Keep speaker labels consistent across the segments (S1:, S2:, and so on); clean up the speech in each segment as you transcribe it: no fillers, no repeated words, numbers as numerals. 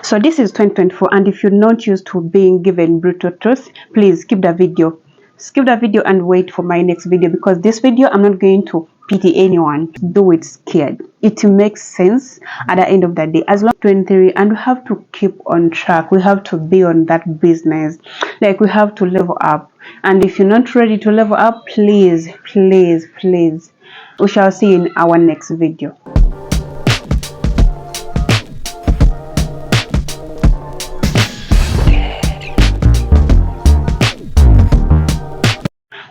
S1: So this is 2024, and if you're not used to being given brutal truth, please skip the video. Skip the video and wait for my next video, because this video I'm not going to pity anyone. Do it scared. It makes sense at the end of the day. As long as 23, and we have to keep on track. We have to be on that business. Like, we have to level up. And if you're not ready to level up, please, please, please, we shall see in our next video.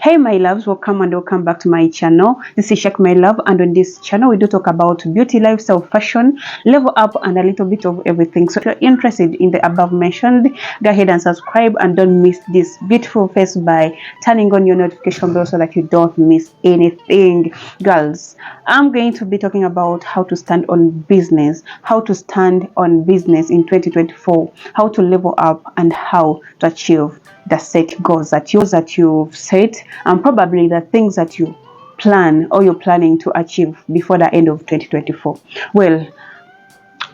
S1: Hey my loves, welcome and welcome back to my channel. This is Shek my love, and on this channel we do talk about beauty, lifestyle, fashion, level up, and a little bit of everything. So if you're interested in the above mentioned, go ahead and subscribe, and don't miss this beautiful face by turning on your notification bell so that you don't miss anything. Girls, I'm going to be talking about how to stand on business, how to stand on business in 2024, how to level up, and how to achieve the set goals that you've set, and probably the things that you plan or you're planning to achieve before the end of 2024. Well,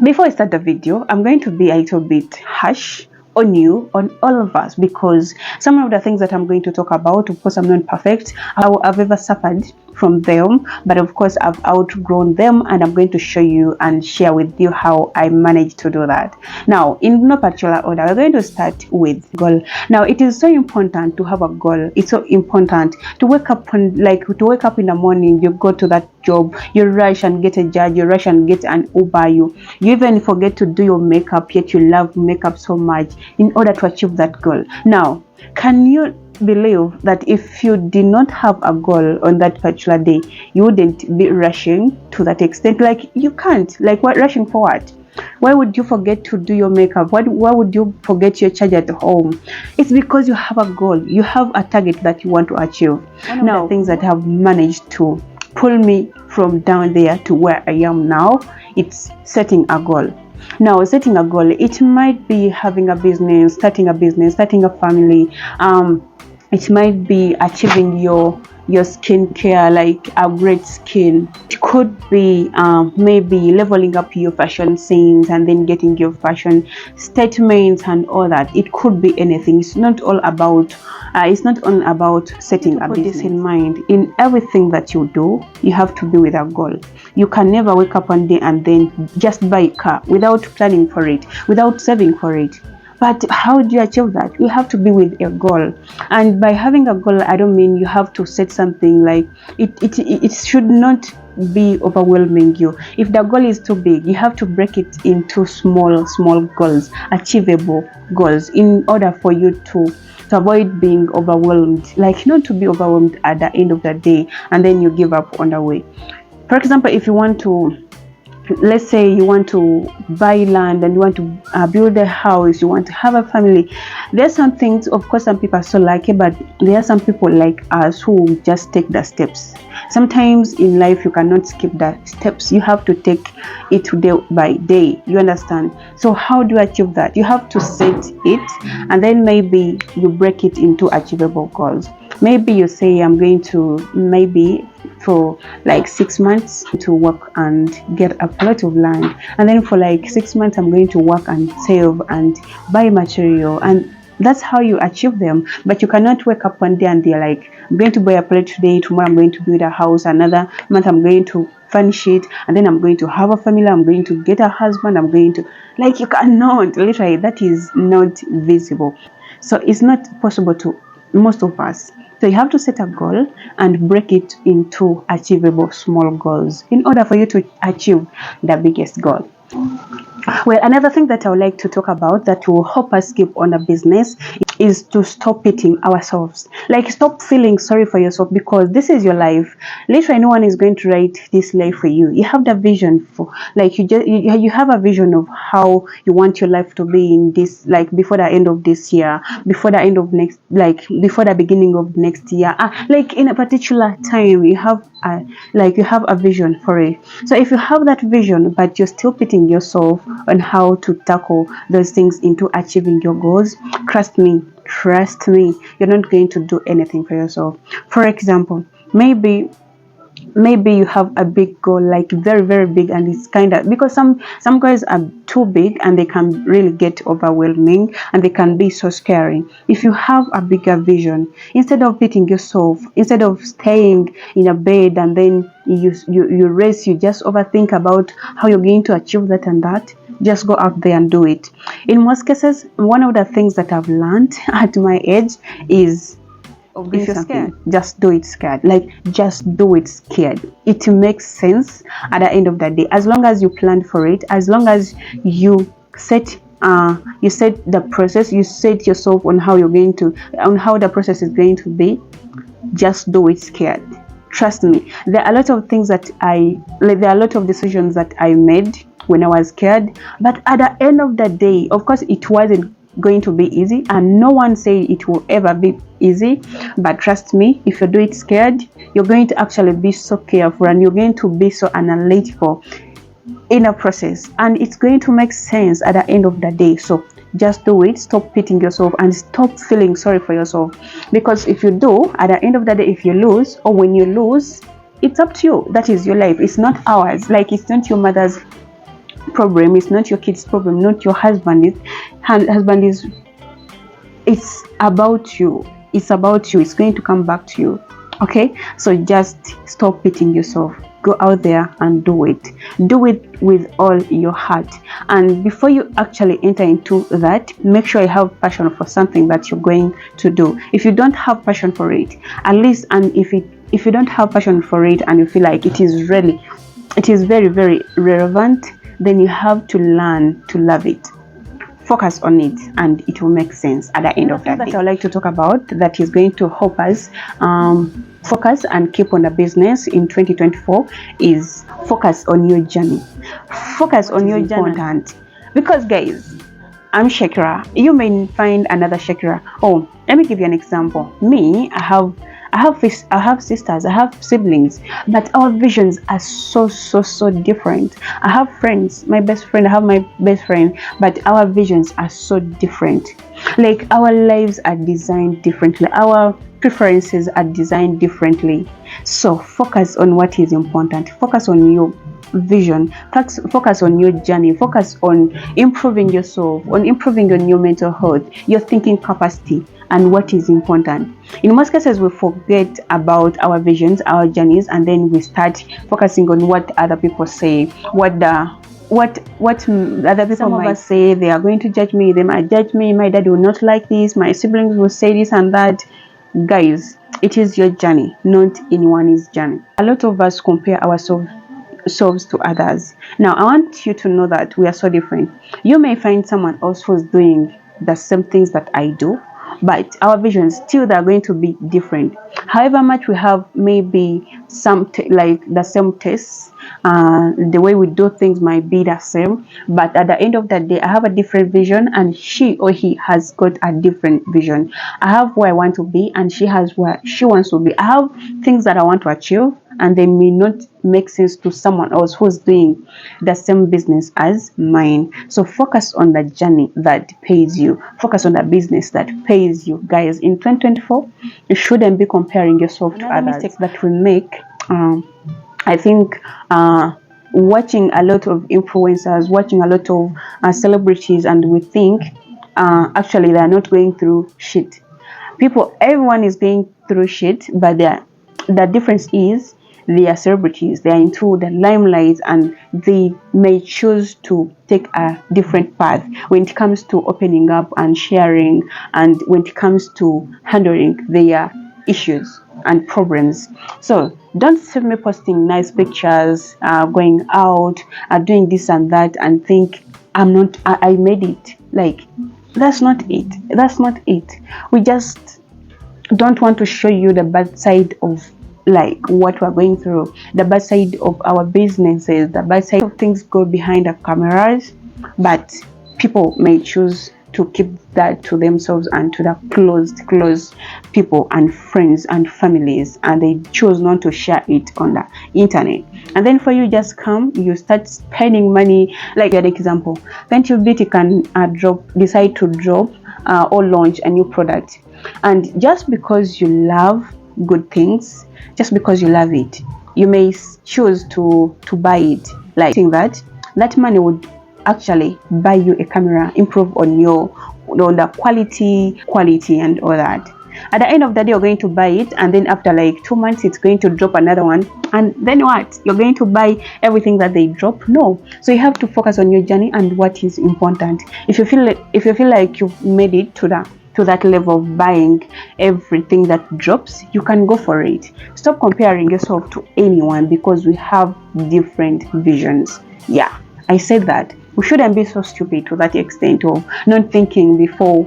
S1: before I start the video, I'm going to be a little bit harsh on you, on all of us, because some of the things that I'm going to talk about, of course, I'm not perfect. I've ever suffered from them, but of course I've outgrown them, and I'm going to show you and share with you how I managed to do that. Now, in no particular order, we're going to start with goal. Now, it is so important to have a goal. It's so important to wake up in the morning, you go to that job, you rush and get a job, you rush and get an Uber, you even forget to do your makeup, yet you love makeup so much in order to achieve that goal. Now, can you believe that if you did not have a goal on that particular day, you wouldn't be rushing to that extent? Like, you can't. Like, what rushing for? What? Why would you forget to do your makeup? Why would you forget your charger at home? It's because you have a goal. You have a target that you want to achieve. One of the things that have managed to pull me from down there to where I am now, it's setting a goal. Now, setting a goal, it might be having a business, starting a family. It might be achieving your skincare, like a great skin. It could be maybe leveling up your fashion sense and then getting your fashion statements and all that. It could be anything. It's not all about setting a business. Put this in mind. In everything that you do, you have to be with a goal. You can never wake up one day and then just buy a car without planning for it, without saving for it. But how do you achieve that? You have to be with a goal. And by having a goal, I don't mean you have to set something like it should not be overwhelming you. If the goal is too big, you have to break it into small goals, achievable goals, in order for you to avoid being overwhelmed. Like, not to be overwhelmed at the end of the day and then you give up on the way. For example, if you want to, let's say you want to buy land and you want to build a house, you want to have a family. There's some things, of course, some people are so lucky, but there are some people like us who just take the steps. Sometimes in life you cannot skip the steps. You have to take it day by day. You understand? So how do you achieve that? You have to set it, and then maybe you break it into achievable goals. Maybe you say, I'm going to, maybe for like 6 months, to work and get a plot of land, and then for like 6 months I'm going to work and save and buy material, and that's how you achieve them. But you cannot wake up one day and they're like, I'm going to buy a plot today, tomorrow I'm going to build a house, another month I'm going to furnish it, and then I'm going to have a family, I'm going to get a husband, I'm going to, like, you cannot. Literally, that is not visible. So it's not possible to most of us. So you have to set a goal and break it into achievable small goals in order for you to achieve the biggest goal. Well, another thing that I would like to talk about that will help us keep on a business is to stop pitying ourselves. Like, stop feeling sorry for yourself, because this is your life. Literally, no one is going to write this life for you. You have the vision for, like, you have a vision of how you want your life to be in this, like, before the end of this year, before the end of next, like, before the beginning of next year. Like, in a particular time, you have a vision for it. So if you have that vision, but you're still pitying yourself on how to tackle those things into achieving your goals, trust me, you're not going to do anything for yourself. For example, maybe maybe you have a big goal, like very very big, and it's kind of, because some goals are too big and they can really get overwhelming and they can be so scary. If you have a bigger vision, instead of beating yourself, instead of staying in a bed and then you race, you just overthink about how you're going to achieve that and that, just go out there and do it. In most cases, one of the things that I've learned at my age is, if you're scared, just do it scared. Like, just do it scared. It makes sense at the end of the day, as long as you plan for it, as long as you set the process, you set yourself on how the process is going to be. Just do it scared. Trust me, there are a lot of things that there are a lot of decisions that I made when I was scared, but at the end of the day, of course, it wasn't going to be easy, and no one said it will ever be easy. But trust me, if you do it scared, you're going to actually be so careful and you're going to be so analytical in a process, and it's going to make sense at the end of the day. So just do it. Stop pitying yourself and stop feeling sorry for yourself, because if you do, at the end of the day, if you lose, or when you lose, it's up to you. That is your life. It's not ours. Like, it's not your mother's problem, it's not your kids' problem, not your husband is it's about you. It's about you. It's going to come back to you. Okay, so just stop pitying yourself. Go out there and do it with all your heart. And before you actually enter into that, make sure you have passion for something that you're going to do. If you don't have passion for it, at least, and if you don't have passion for it and you feel like it is very very relevant, then you have to learn to love it. Focus on it and it will make sense at the end of that day. That I would like to talk about that is going to help us focus and keep on the business in 2024 is focus on your journey. Focus on your journey. Because guys, I'm Shakira. You may find another Shakira. Oh, let me give you an example. Me, I have sisters, I have siblings, but our visions are so different. I have friends, my best friend, I have my best friend, but our visions are so different. Like, our lives are designed differently, our preferences are designed differently. So focus on what is important. Focus on your vision, focus on your journey, focus on improving yourself, on improving on your mental health, your thinking capacity, and what is important. In most cases, we forget about our visions, our journeys, and then we start focusing on what other people say, what other people might say. They are going to judge me, they might judge me, my dad will not like this, my siblings will say this and that. Guys, it is your journey, not anyone's journey. A lot of us compare ourselves to others. Now, I want you to know that we are so different. You may find someone else who's doing the same things that I do, but our visions still, they're going to be different. However much we have maybe like the same tastes, the way we do things might be the same, but at the end of the day, I have a different vision and she or he has got a different vision. I have where I want to be and she has where she wants to be. I have things that I want to achieve and they may not make sense to someone else who's doing the same business as mine. So focus on the journey that pays you. Focus on the business that pays you. Guys, in 2024, you shouldn't be comparing yourself to others. Mistakes that we make, I think, watching a lot of influencers, watching a lot of celebrities, and we think actually they are not going through shit. Everyone is going through shit, but the difference is they are celebrities, they are into the limelight, and they may choose to take a different path when it comes to opening up and sharing, and when it comes to handling their issues and problems. So don't see me posting nice pictures, going out, doing this and that, and think I made it. Like, that's not it. We just don't want to show you the bad side of like what we're going through, the bad side of our businesses, the bad side of things go behind the cameras, but people may choose to keep that to themselves and to the close people and friends and families, and they choose not to share it on the internet. And then for you, just you start spending money. Like an example, Fenty Beauty can decide to drop or launch a new product, and just because you love good things, just because you love it, you may choose to buy it, like think that money would actually buy you a camera, improve on the quality and all that. At the end of the day, you're going to buy it, and then after like 2 months it's going to drop another one, and then what? You're going to buy everything that they drop? No. So you have to focus on your journey and what is important. If you feel like you've made it to that level of buying everything that drops, you can go for it. Stop comparing yourself to anyone, because we have different visions. Yeah, I said that. We shouldn't be so stupid to that extent of not thinking before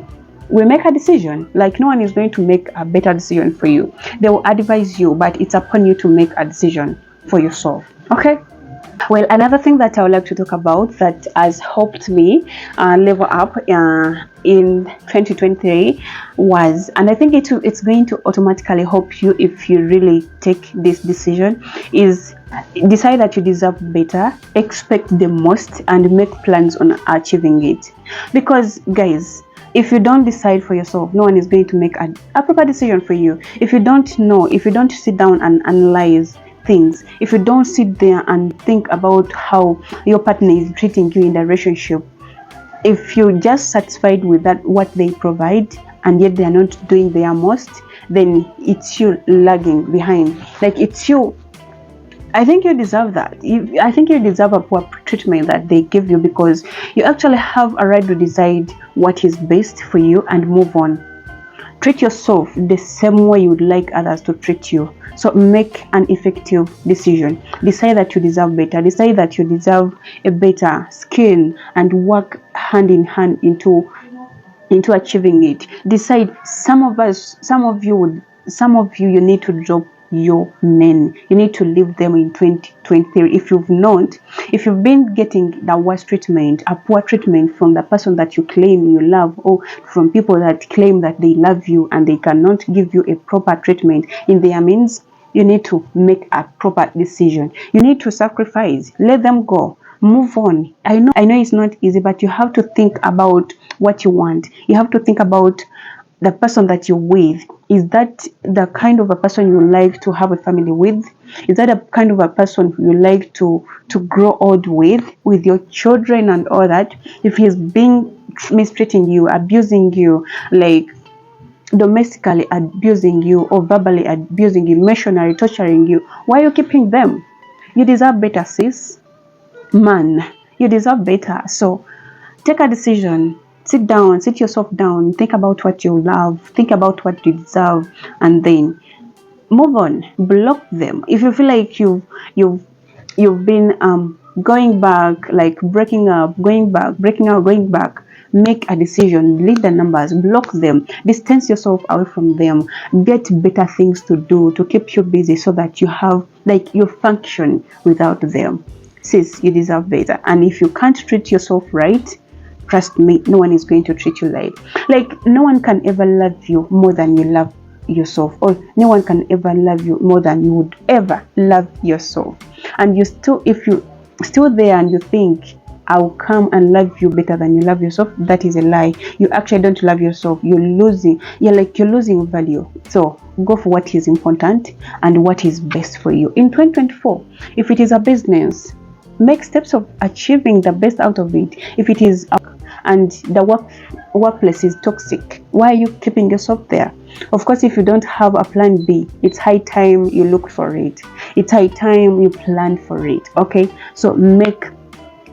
S1: we make a decision. Like, no one is going to make a better decision for you. They will advise you, but it's upon you to make a decision for yourself. Okay. Well, another thing that I would like to talk about that has helped me level up in 2023 was, and I think it's going to automatically help you if you really take this decision, is decide that you deserve better, expect the most, and make plans on achieving it. Because guys, if you don't decide for yourself, no one is going to make a proper decision for you. If you don't know, if you don't sit down and analyze things, if you don't sit there and think about how your partner is treating you in the relationship, if you're just satisfied with that what they provide and yet they are not doing their most, then it's you lagging behind. Like, it's you. I think you deserve that. I think you deserve a poor treatment that they give you, because you actually have a right to decide what is best for you and move on. Treat yourself the same way you would like others to treat you. So make an effective decision. Decide that you deserve better. Decide that you deserve a better skin, and work hand in hand into achieving it. Decide. Some of you, you need to drop your men. You need to leave them in 2023. If you've been getting the worst treatment, a poor treatment from the person that you claim you love, or from people that claim that they love you and they cannot give you a proper treatment in their means, you need to make a proper decision. You need to sacrifice. Let them go. Move on. I know it's not easy, but you have to think about what you want. You have to think about the person that you're with. Is that the kind of a person you like to have a family with? Is that a kind of a person you like to grow old with your children and all that? If he's being mistreating you, abusing you, like domestically abusing you, or verbally abusing you, emotionally torturing you, why are you keeping them? You deserve better, sis. Man, you deserve better. So take a decision. Sit yourself down, think about what you love, think about what you deserve, and then move on. Block them. If you feel like you've been going back, like breaking up, going back, breaking out, going back, make a decision. Leave the numbers, block them, distance yourself away from them. Get better things to do to keep you busy, so that you function without them. Sis, you deserve better. And if you can't treat yourself right, trust me, no one is going to treat you right. Like, no one can ever love you more than you love yourself, or no one can ever love you more than you would ever love yourself. And if you still there and you think I'll come and love you better than you love yourself, that is a lie. You actually don't love yourself. You're losing value. So go for what is important and what is best for you in 2024. If it is a business, make steps of achieving the best out of it. If it is and the workplace is toxic, why are you keeping yourself there? Of course, if you don't have a plan B, it's high time you look for it. It's high time you plan for it. Okay, so make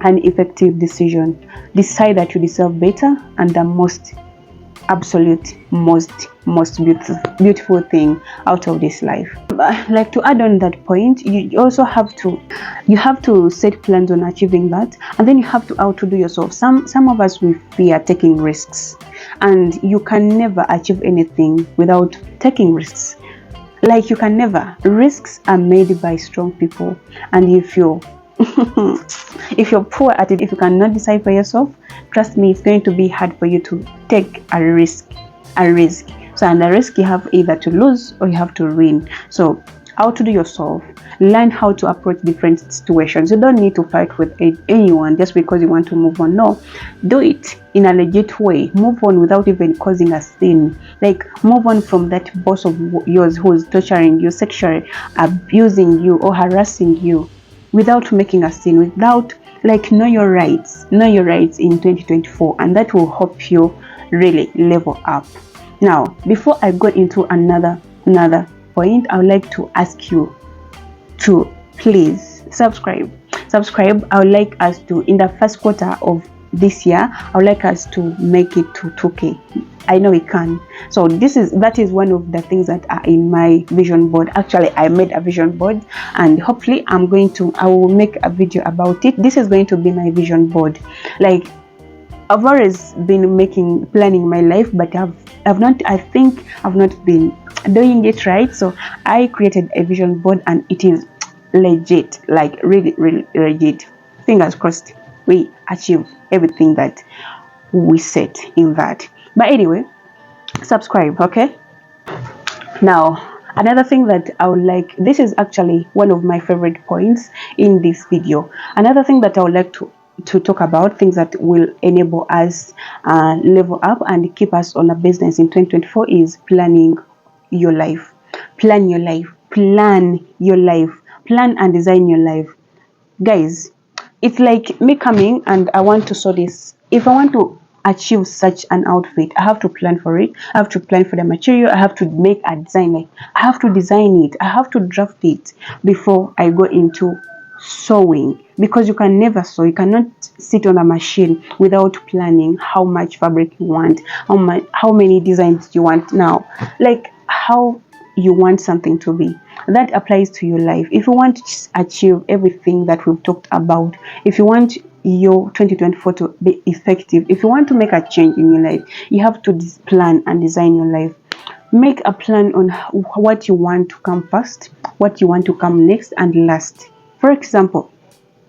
S1: an effective decision. Decide that you deserve better, and the most beautiful thing out of this life. Like, to add on that point, you also have to set plans on achieving that, and then you have to outdo yourself. Some of us, we fear taking risks, and you can never achieve anything without taking risks. Like, you can never. Risks are made by strong people, and if you're poor at it, if you cannot decide for yourself, trust me, it's going to be hard for you to take a risk. So, and the risk, you have either to lose or you have to win. So outdo yourself, learn how to approach different situations. You don't need to fight with anyone just because you want to move on. No, do it in a legit way. Move on without even causing a scene. Like, move on from that boss of yours who is torturing you, sexually abusing you, or harassing you, without making a scene, without, like, know your rights in 2024, and that will help you really level up. Now, before I go into another point, I would like to ask you to please subscribe. I would like us to, in the first quarter of this year, I would like us to make it to 2K. I know we can. So that is one of the things that are in my vision board. Actually, I made a vision board, and hopefully I will make a video about it. This is going to be my vision board. Like, I've always been planning my life, but I think I've not been doing it right. So I created a vision board, and it is legit, like really legit. Fingers crossed we achieve everything that we set in that. But anyway, subscribe, okay? Now, another thing that I would like, this is actually one of my favorite points in this video. Another thing that I would like to talk about, things that will enable us level up and keep us on a business in 2024, is planning your life. Plan your life. Plan and design your life. Guys, it's like me coming and I want to sew this. If I want to achieve such an outfit, I have to plan for it. I have to plan for the material. I have to make a design. Like, I have to design it. I have to draft it before I go into sewing, because you can never sew. You cannot sit on a machine without planning how much fabric you want, how many designs you want, now, like how you want something to be. That applies to your life. If you want to achieve everything that we've talked about, if you want your 2024 to be effective, if you want to make a change in your life, you have to plan and design your life. Make a plan on what you want to come first, what you want to come next and last. For example,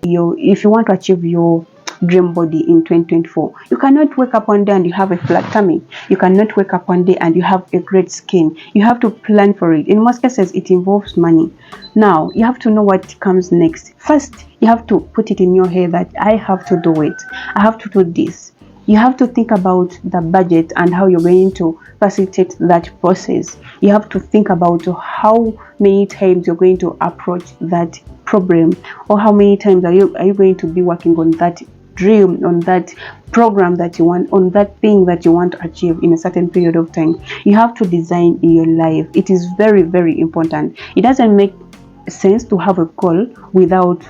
S1: if you want to achieve your dream body in 2024, you cannot wake up one day and you have a flat tummy. You cannot wake up one day and you have a great skin. You have to plan for it. In most cases, it involves money. Now, you have to know what comes next. First, you have to put it in your head that I have to do it. I have to do this. You have to think about the budget and how you're going to facilitate that process. You have to think about how many times you're going to approach that problem, or how many times are you going to be working on that dream, on that program that you want, on that thing that you want to achieve in a certain period of time. You have to design your life. It is very, very important. It doesn't make sense to have a goal without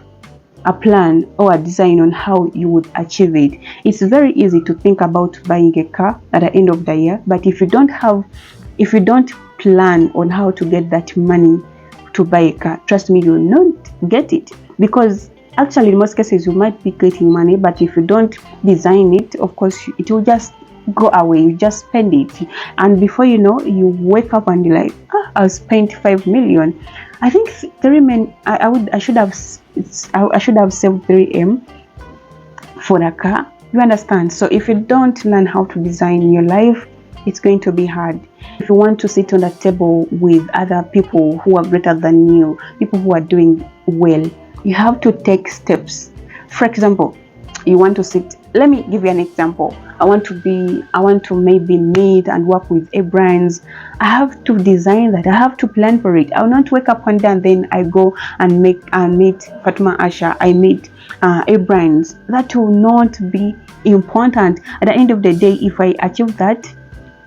S1: a plan or a design on how you would achieve it. It's very easy to think about buying a car at the end of the year, but if you don't plan on how to get that money to buy a car, trust me, you will not get it. Because actually, in most cases, you might be getting money, but if you don't design it, of course, it will just go away. You just spend it, and before you know, you wake up and you're like, I spent 5 million. I think 3 men. I should have saved 3M for a car. You understand? So if you don't learn how to design your life, it's going to be hard. If you want to sit on a table with other people who are greater than you, people who are doing well, you have to take steps. For example, you want to sit. Let me give you an example. I want to maybe meet and work with brands. I have to design that. I have to plan for it. I will not wake up one day and then I go and meet Fatima Asha. I meet brands. That will not be important. At the end of the day, if I achieve that,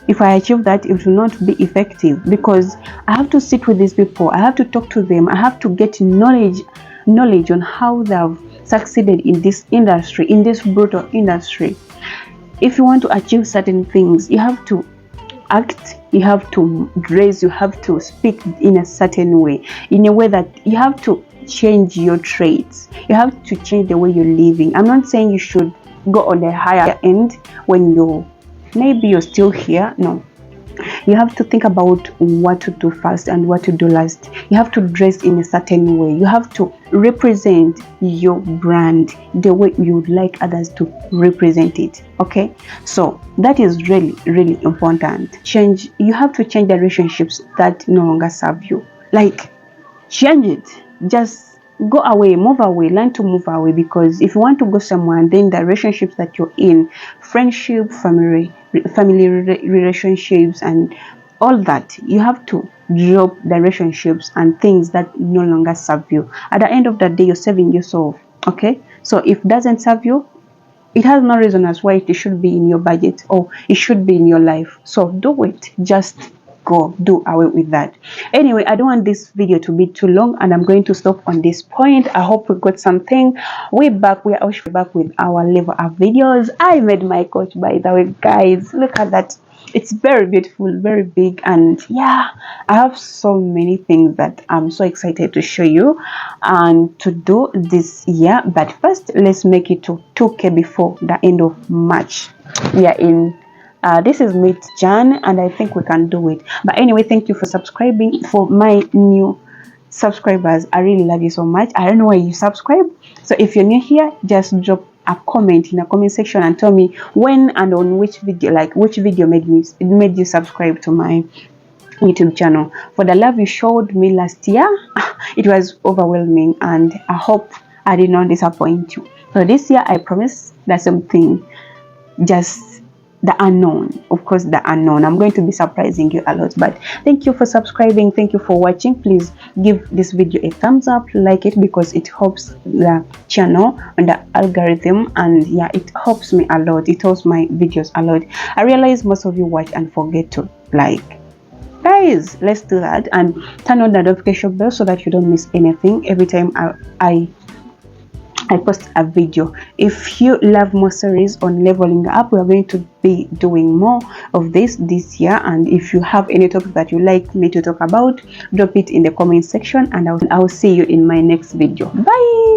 S1: it will not be effective, because I have to sit with these people. I have to talk to them. I have to get knowledge on how they've succeeded in this industry, in this brutal industry. If you want to achieve certain things, you have to act, you have to dress, you have to speak in a certain way, in a way that you have to change your traits. You have to change the way you're living. I'm not saying you should go on the higher end when you're still here. No, you have to think about what to do first and what to do last. You have to dress in a certain way. You have to represent your brand the way you would like others to represent it. Okay, so that is really, really important. You have to change the relationships that no longer serve you. Like, change it. Just go away, move away, learn to move away, because if you want to go somewhere, and then the relationships that you're in, friendship, family relationships, and all that, you have to drop the relationships and things that no longer serve you. At the end of the day, you're saving yourself. Okay, so if it doesn't serve you, it has no reason as why it should be in your budget or it should be in your life. So do it. Just go do away with that. Anyway, I don't want this video to be too long, and I'm going to stop on this point. I hope we got something. We are back with our level up videos. I made my coach, by the way, guys. Look at that. It's very beautiful, very big, and yeah, I have so many things that I'm so excited to show you and to do this year. But first, let's make it to 2K before the end of March. We are in this is mid-Jan, and I think we can do it. But anyway, thank you for subscribing. For my new subscribers, I really love you so much. I don't know why you subscribe, so if you're new here, just drop a comment in the comment section and tell me when and on which video, like which video made you subscribe to my YouTube channel. For the love you showed me last year, it was overwhelming, and I hope I did not disappoint you. So this year, I promise the same thing, just the unknown. Of course, the unknown. I'm going to be surprising you a lot. But thank you for subscribing, thank you for watching. Please give this video a thumbs up, like it, because it helps the channel and the algorithm, and yeah, it helps me a lot. It helps my videos a lot. I realize most of you watch and forget to like. Guys, let's do that, and turn on the notification bell so that you don't miss anything every time I post a video. If you love more series on leveling up, we are going to be doing more of this year. And if you have any topic that you like me to talk about, drop it in the comment section, and I'll see you in my next video. Bye.